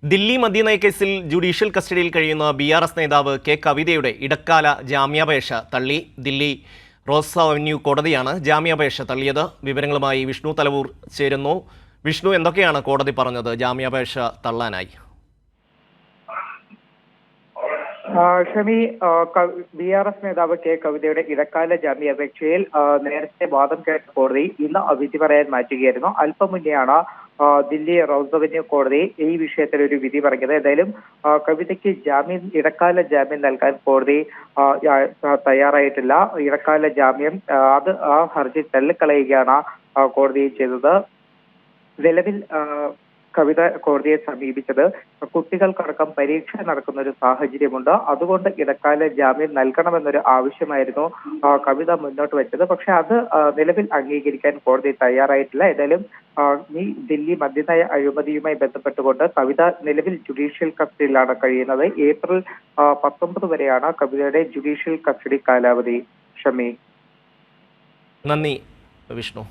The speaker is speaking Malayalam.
ദില്ലി മദ്യനയ കേസിൽ ജുഡീഷ്യൽ കസ്റ്റഡിയിൽ കഴിയുന്ന BRS നേതാവ് കെ കവിതയുടെ ഇടക്കാല ജാമ്യാപേക്ഷ തള്ളി. ദില്ലി റോസ് അവന്യൂ കോടതിയാണ് ജാമ്യാപേക്ഷ തള്ളിയത്. വിവരങ്ങളുമായി വിഷ്ണു തലവൂർ ചേരുന്നു. വിഷ്ണു, എന്തൊക്കെയാണ് കോടതി പറഞ്ഞത് ജാമ്യാപേക്ഷ തള്ളാനായി? ഷമി, BRS നേതാവ് കെ കവിതയുടെ ഇടക്കാല ജാമ്യാപേക്ഷയിൽ നേരത്തെ വാദം കേട്ട കോടതി ഇന്ന് വിധി പറയാൻ മാറ്റുകയായിരുന്നു. അല്പം മുന്നെയാണ് ദില്ലി റോസ് അവന്യൂ കോടതി ഈ വിഷയത്തിൽ ഒരു വിധി പറഞ്ഞത്. ഏതായാലും കവിതയ്ക്ക് ഇടക്കാല ജാമ്യം നൽകാൻ കോടതി തയ്യാറായിട്ടില്ല. ഇടക്കാല ജാമ്യം ആ ഹർജി തള്ളിക്കളയുകയാണ് കോടതി ചെയ്തത്. നിലവിൽ കവിത കോടതിയെ സമീപിച്ചത് കുട്ടികൾക്കടക്കം പരീക്ഷ നടക്കുന്ന ഒരു സാഹചര്യമുണ്ട്, അതുകൊണ്ട് ഇടക്കാല ജാമ്യം നൽകണമെന്നൊരു ആവശ്യമായിരുന്നു കവിത മുന്നോട്ട് വെച്ചത്. പക്ഷെ അത് നിലവിൽ അംഗീകരിക്കാൻ കോടതി തയ്യാറായിട്ടില്ല. ഏതായാലും ഈ ദില്ലി മദ്യനയ അഴിമതിയുമായി ബന്ധപ്പെട്ടുകൊണ്ട് കവിത നിലവിൽ ജുഡീഷ്യൽ കസ്റ്റഡിയിലാണ് കഴിയുന്നത്. ഏപ്രിൽ 19 വരെയാണ് കവിതയുടെ ജുഡീഷ്യൽ കസ്റ്റഡി കാലാവധി. ഷമി, നന്ദി വിഷ്ണു.